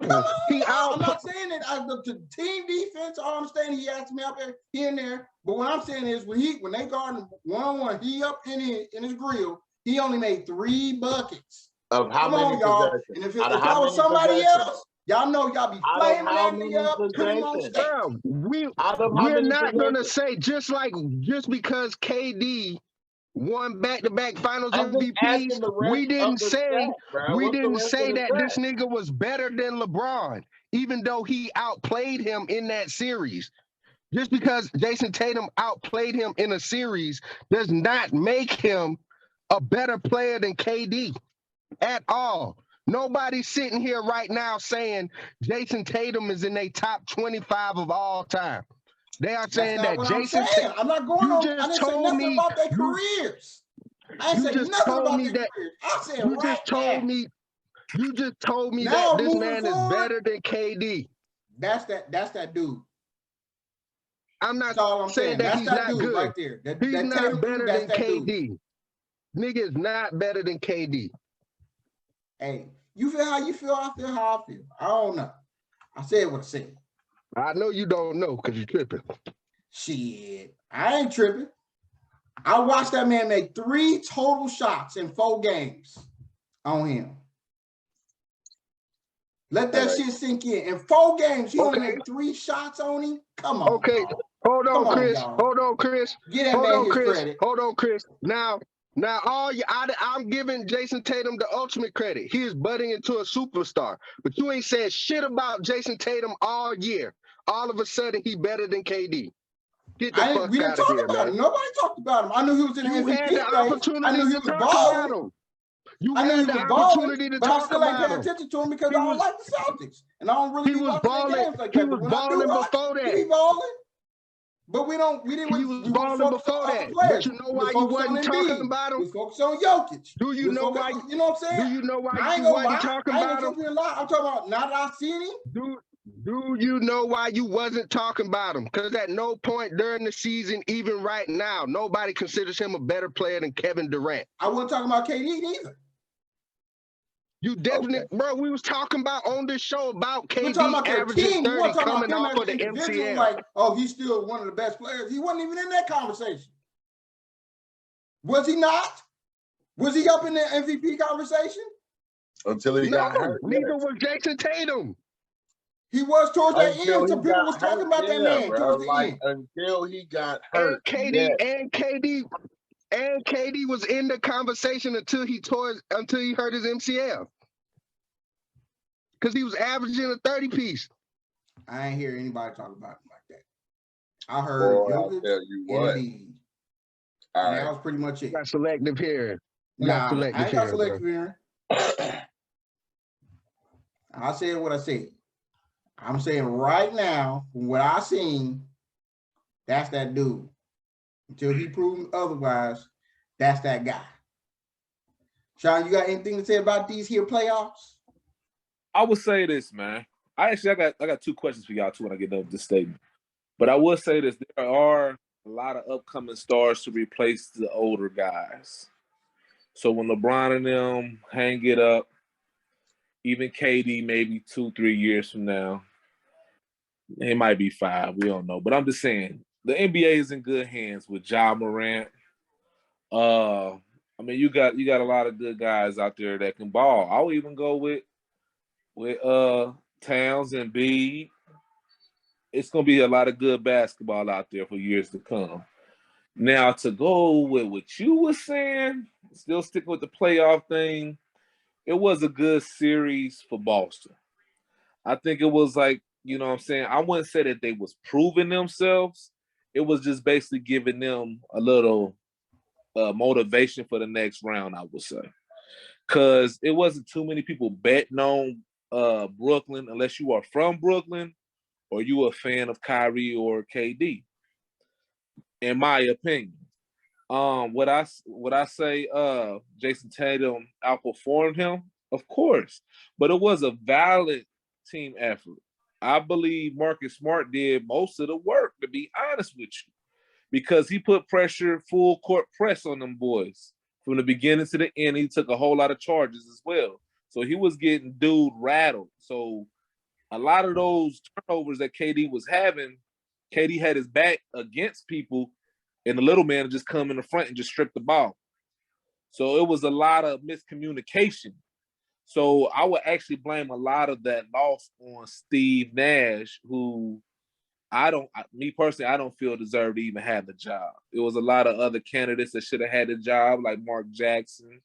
Come on, I'm not saying that the team defense. I understand he asked me out there here and there, but what I'm saying is when they guard him 1-on-1, he up in his grill. He only made 3 buckets. Of how many y'all? And if that was somebody else, y'all know y'all be flaming that nigga up, putting him on stage. We're not gonna say just because KD won back-to-back Finals MVPs. We didn't say that this nigga was better than LeBron, even though he outplayed him in that series. Just because Jason Tatum outplayed him in a series does not make him a better player than KD at all. Nobody's sitting here right now saying Jason Tatum is in a top 25 of all time. They are saying that Jason Tatum. I'm not going on. I didn't say nothing about their careers. I didn't say nothing about their careers. I said you just told me that this man is better than KD. That's that dude. I'm not saying that he's not good. Right there. He's not better than KD. Nigga is not better than KD. Hey, you feel how you feel, I feel how I feel. I don't know. I said what I said. I know you don't know because you're tripping. Shit, I ain't tripping. I watched that man make 3 total shots in 4 games on him. Let that shit sink in. In 4 games, he only made 3 shots on him. Come on. Okay, y'all. hold on, Chris. Y'all. Hold on, Chris. Get that man his credit. Hold on, Chris. Now, I'm giving Jason Tatum the ultimate credit. He is budding into a superstar. But you ain't said shit about Jason Tatum all year. All of a sudden, he better than KD. Get the fuck We didn't out of talk here, about man. him. Nobody talked about him. I knew he was in the You MVP had the race. opportunity I knew he to was talk balling. about him. You I knew had he the was balling, opportunity to but I talk still ain't about paying him. attention to him because I don't like the Celtics. And I don't really He be was watching their balling. games like He that. was But when I do balling watch, before he that. be balling. But we He was was balling focused before on other that. players. But you know We was why you focused on wasn't talking Embiid. about him? We was focused on Jokic. Do you know why? You know what I'm saying? Do you know why I ain't you gonna wasn't lie. talking I ain't about gonna him? tell you a lie. I'm talking about now that I seen him. Do you know why you wasn't talking about him? Because at no point during the season, even right now, nobody considers him a better player than Kevin Durant. I wasn't talking about KD neither. You definitely, bro. We was talking about on this show about KD We're talking about averaging team. 30 coming him off as of the an individual, MCL. like, oh, he's still one of the best players. He wasn't even in that conversation. Was he not? Was he up in the MVP conversation? Until he got hurt. Neither was Jason Tatum. He was towards that end. Some people was talking about that man bro. towards the end. Until he got hurt. And KD was in the conversation until he hurt his MCL. Because he was averaging a 30 piece. I ain't hear anybody talk about him like that. I heard Jokic and Embiid. And that was pretty much it. Got selective hearing. Nah, I ain't got selective hearing. I said what I said. I'm saying right now, from what I seen, that's that dude. Until he proves otherwise, that's that guy. Sean, you got anything to say about these here playoffs? I would say this, man. I got 2 questions for y'all too when I get done with this statement. But I will say this: there are a lot of upcoming stars to replace the older guys. So when LeBron and them hang it up, even KD maybe 2-3 years from now, it might be 5. We don't know. But I'm just saying the NBA is in good hands with Ja Morant. I mean, you got a lot of good guys out there that can ball. I'll even go with Towns and Bede. It's gonna be a lot of good basketball out there for years to come. Now, to go with what you were saying, still sticking with the playoff thing, it was a good series for Boston. I think it was like, you know what I'm saying? I wouldn't say that they was proving themselves. It was just basically giving them a little motivation for the next round, I would say. Because it wasn't too many people betting on Brooklyn unless you are from Brooklyn or you a fan of Kyrie or KD, in my opinion. Would I say Jason Tatum outperformed him? Of course. But it was a valid team effort. I believe Marcus Smart did most of the work, to be honest with you, because he put pressure, full court press on them boys. From the beginning to the end, he took a whole lot of charges as well. So he was getting dude rattled. So a lot of those turnovers that KD was having, KD had his back against people, and the little man just come in the front and just strip the ball. So it was a lot of miscommunication. So I would actually blame a lot of that loss on Steve Nash, who me personally, I don't feel deserved to even have the job. It was a lot of other candidates that should have had the job, like Mark Jackson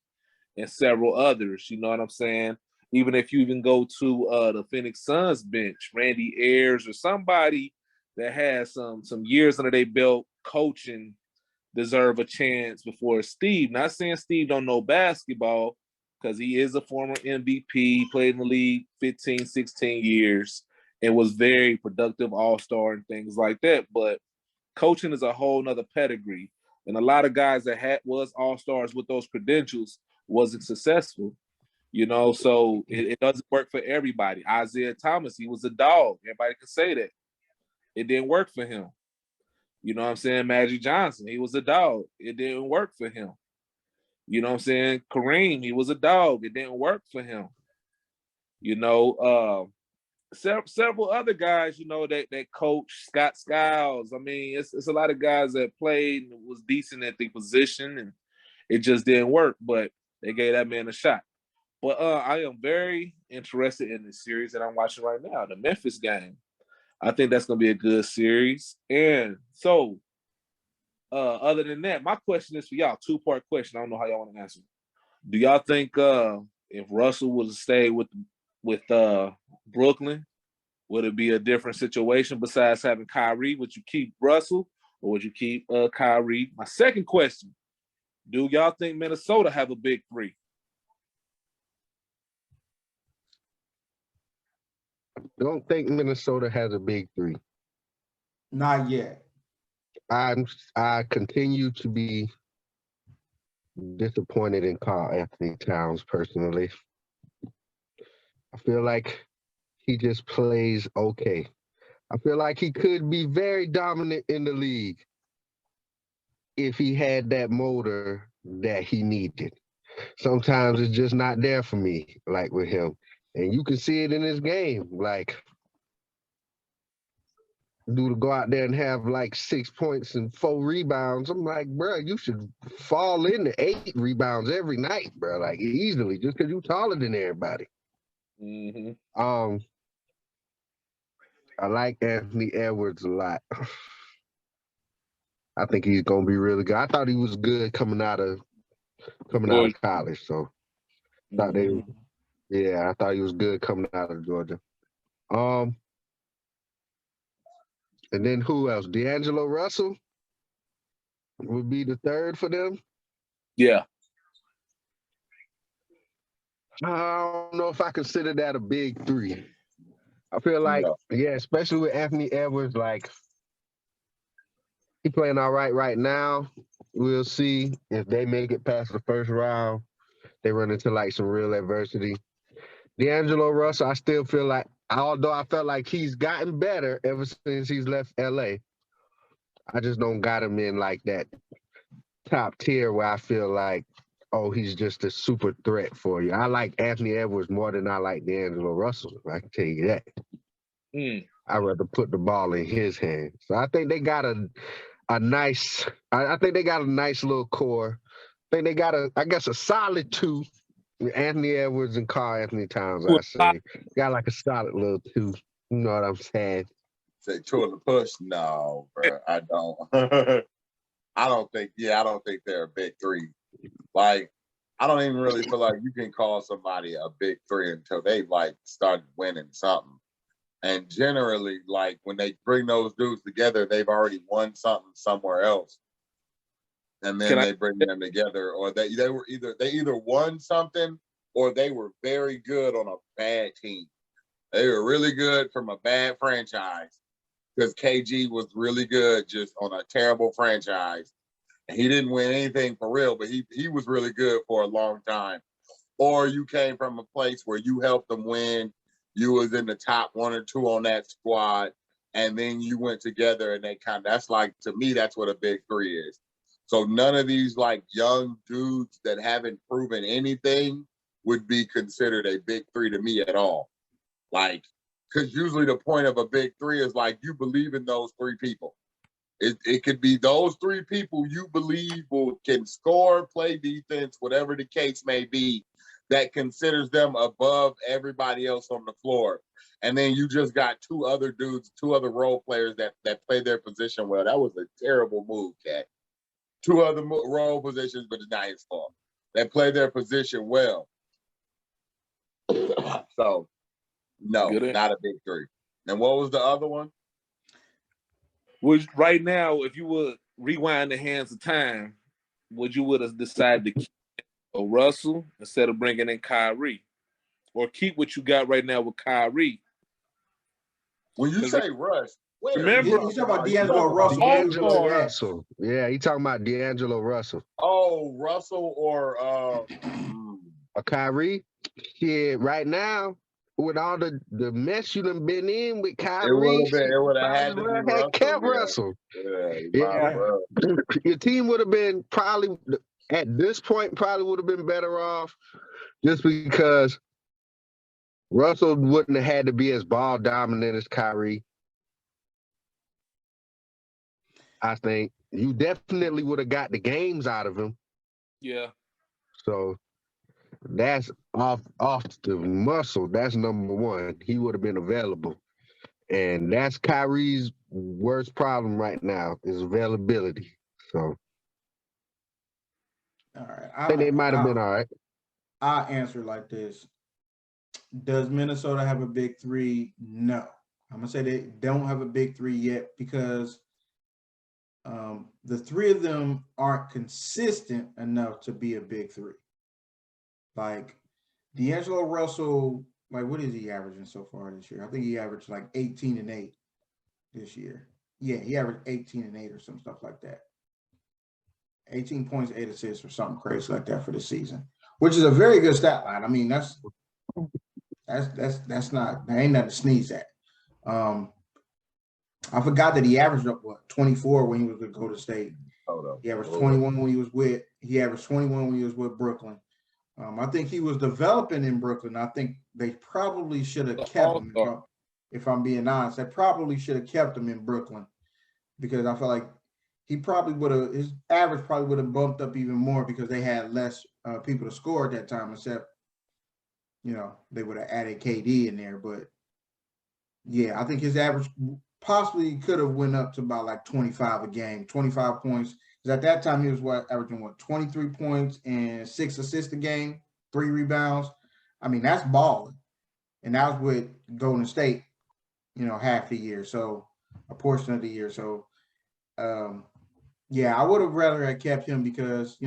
and several others. You know what I'm saying? Even if you even go to the Phoenix Suns bench, Randy Ayers or somebody that has some years under their belt coaching deserve a chance before Steve. Not saying Steve don't know basketball, because he is a former MVP, played in the league 15, 16 years, and was very productive all-star and things like that. But coaching is a whole nother pedigree. And a lot of guys that was all-stars with those credentials wasn't successful. You know, so it doesn't work for everybody. Isaiah Thomas, he was a dog. Everybody can say that. It didn't work for him. You know what I'm saying? Magic Johnson, he was a dog. It didn't work for him. You know what I'm saying? Kareem, he was a dog. It didn't work for him. You know, several other guys, that coach, Scott Skiles. I mean, it's a lot of guys that played and was decent at the position, and it just didn't work. But they gave that man a shot. But I am very interested in this series that I'm watching right now, the Memphis game. I think that's going to be a good series. And so, other than that, my question is for y'all, two-part question. I don't know how y'all want to answer. Do y'all think if Russell would have stayed with Brooklyn, would it be a different situation besides having Kyrie? Would you keep Russell or would you keep Kyrie? My second question, do y'all think Minnesota have a big three? Don't think Minnesota has a big three. Not yet. I continue to be disappointed in Karl Anthony Towns personally. I feel like he just plays okay. I feel like he could be very dominant in the league if he had that motor that he needed. Sometimes it's just not there for me, like with him. And you can see it in his game. Like, dude to go out there and have like 6 points and 4 rebounds. I'm like, bro, you should fall into 8 rebounds every night, bro. Like, easily, just because you're taller than everybody. Mm-hmm. I like Anthony Edwards a lot. I think he's gonna be really good. I thought he was good coming out of college. So I thought he was good coming out of Georgia. And then who else? D'Angelo Russell would be the third for them. Yeah. I don't know if I consider that a big three. I feel like, especially with Anthony Edwards, like, he playing all right now. We'll see if they make it past the first round. They run into like some real adversity. D'Angelo Russell, I still feel like, although I felt like he's gotten better ever since he's left LA, I just don't got him in like that top tier where I feel like, oh, he's just a super threat for you. I like Anthony Edwards more than I like D'Angelo Russell. I can tell you that. I'd rather put the ball in his hands. So I think they got a nice little core. I think they got a solid 2 with Anthony Edwards and Karl Anthony Towns, I say. Got like a solid little 2. You know what I'm saying? Say 2 in the push? No, bro, I don't. I don't think they're a big three. Like, I don't even really feel like you can call somebody a big three until they like start winning something. And generally, like, when they bring those dudes together, they've already won something somewhere else. And then they bring them together, or they either won something or they were very good on a bad team. They were really good from a bad franchise because KG was really good just on a terrible franchise. He didn't win anything for real, but he was really good for a long time. Or you came from a place where you helped them win. You was in the top 1 or 2 on that squad, and then you went together and that's like, to me, that's what a big three is. So none of these like young dudes that haven't proven anything would be considered a big three to me at all. Like, because usually the point of a big three is like you believe in those 3 people. It could be those 3 people you believe can score, play defense, whatever the case may be, that considers them above everybody else on the floor. And then you just got 2 other dudes, 2 other role players that play their position well. That was a terrible move, Cat. 2 other role positions, but it's not his fault. That play their position well. So, no, not a big three. And what was the other one? Which right now, if you would rewind the hands of time, would you would have decided to keep Russell instead of bringing in Kyrie, or keep what you got right now with Kyrie? When you say Russ, remember you talking about D'Angelo Russell? D'Angelo Russell. Yeah, he talking about D'Angelo Russell. Oh, Russell or a Kyrie? Yeah, right now, with all the mess you done been in with Kyrie, it would have had to be Russell. Kept Russell. Yeah. Your team would have been probably, at this point, would have been better off just because Russell wouldn't have had to be as ball dominant as Kyrie. I think you definitely would have got the games out of him. Yeah. So that's off the muscle. That's number one. He would have been available. And that's Kyrie's worst problem right now is availability. So All right. I think they might have been all right. I'll answer like this. Does Minnesota have a big three? No. I'm going to say they don't have a big three yet because the three of them aren't consistent enough to be a big three. Like D'Angelo Russell, like what is he averaging so far this year? I think he averaged like 18 and 8 this year. Yeah, he averaged 18 and 8 or some stuff like that. 18 points, 8 assists or something crazy like that for the season, which is a very good stat line. I mean, that's not, that ain't nothing to sneeze at. I forgot that he averaged up 24 when he was with Golden State. He averaged 21 when he was with Brooklyn. I think he was developing in Brooklyn. I think they probably should have kept him. If I'm being honest, they probably should have kept him in Brooklyn because I feel like his average probably would have bumped up even more because they had less people to score at that time, except, they would have added KD in there. But yeah, I think his average possibly could have went up to about like 25 a game, 25 points. Because at that time he was averaging 23 points and 6 assists a game, 3 rebounds. I mean, that's balling. And that was with Golden State, half the year. So a portion of the year. So yeah, I would have rather have kept him because,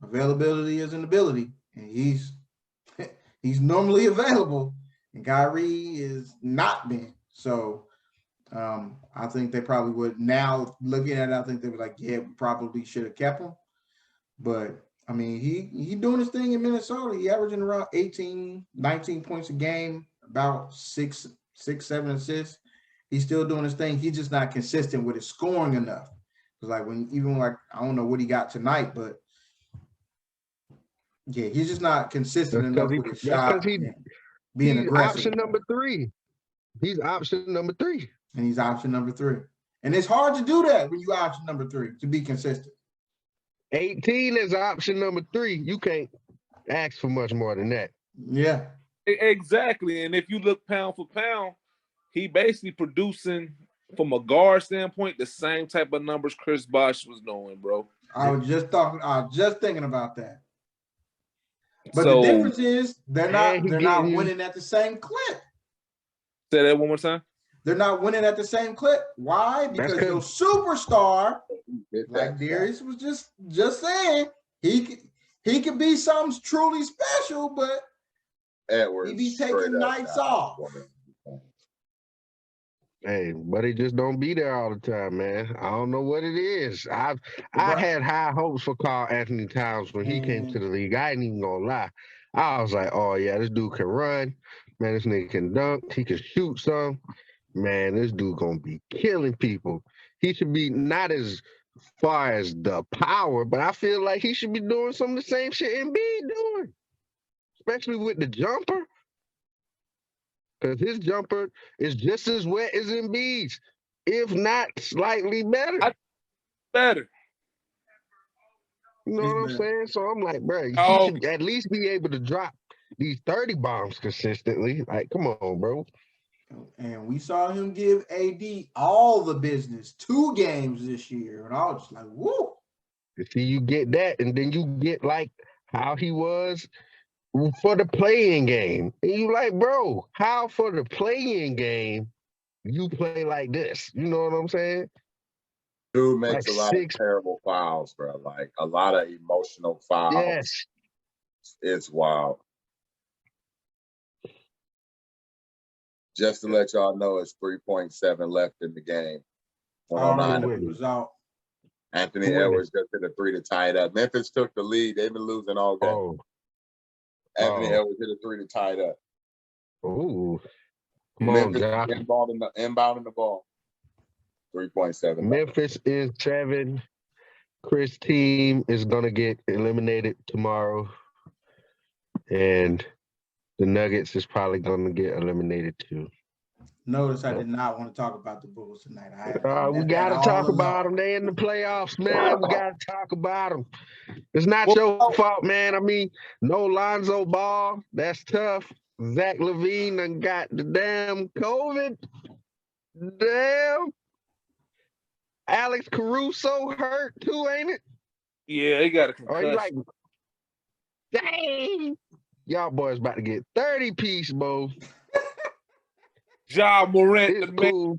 availability is an ability. And he's normally available. And Kyrie is not been. So I think they probably would. Now looking at it, I think they were like, yeah, we probably should have kept him. But I mean, he doing his thing in Minnesota. He averaging around 18, 19 points a game, about 6, 7 assists. He's still doing his thing. He's just not consistent with his scoring enough. Because I don't know what he got tonight, but yeah, he's just not consistent enough with his shot. Being aggressive. Option number 3. He's option number 3. And he's option number 3. And it's hard to do that when you option number 3 to be consistent. 18 is option number 3. You can't ask for much more than that. Yeah. Exactly. And if you look pound for pound, he basically producing from a guard standpoint the same type of numbers Chris Bosh was doing, bro. I was just thinking about that. But the difference is they're not winning at the same clip. Say that one more time. They're not winning at the same clip. Why? Because your superstar, like Darius was just saying, he could be something truly special, but he be taking nights off. Hey, but he just don't be there all the time, man. I don't know what it is. I had high hopes for Karl Anthony Towns when he came to the league. I ain't even gonna lie. I was like, oh yeah, this dude can run. Man, this nigga can dunk. He can shoot some. Man, this dude gonna be killing people. He should be not as far as the power, but I feel like he should be doing some of the same shit Embiid doing, especially with the jumper. Because his jumper is just as wet as Embiid's, if not slightly better. Better. You know what I'm saying? So I'm like, bro, he should at least be able to drop these 30 bombs consistently. Like, come on, bro. And we saw him give AD all the business 2 games this year. And I was just like, whoa. See, you get that, and then you get like how he was for the playing game. And you like, bro, how for the playing game you play like this? You know what I'm saying? Dude makes a lot of terrible fouls, bro. Like a lot of emotional fouls. Yes. It's wild. Just to let y'all know, it's 3.7 left in the game. 109 was out. Anthony Edwards just hit a 3 to tie it up. Memphis took the lead. They've been losing all game. Anthony Edwards hit a 3 to tie it up. Ooh. Memphis inbounding the ball. 3.7. Memphis is 7. Chris' team is going to get eliminated tomorrow. And the Nuggets is probably going to get eliminated too. Notice I did not want to talk about the Bulls tonight. We got to talk about them. They in the playoffs, man. We got to talk about them. It's not your fault, man. I mean, no Lonzo Ball. That's tough. Zach LaVine done got the damn COVID. Damn. Alex Caruso hurt too, ain't it? Yeah, he got a concussion. Like, dang. Y'all boys about to get 30 piece, Bo. Ja Morant, it's cool.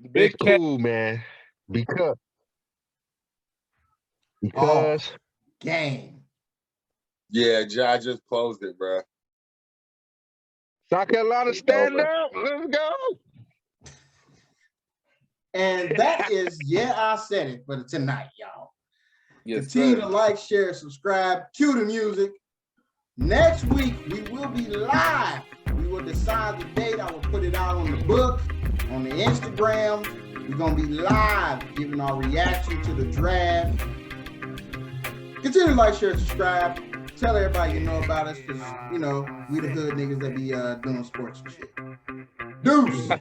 The big it's cool, man. Because game. Yeah, Ja just closed it, bro. South Carolina, stand up. Let's go. And that is, I said it for tonight, y'all. Yes, continue to like, share, subscribe, cue the music. Next week, we will be live. We will decide the date. I will put it out on the book, on the Instagram. We're going to be live giving our reaction to the draft. Continue to like, share, subscribe. Tell everybody you know about us because, we the hood niggas that be doing sports and shit. Deuce.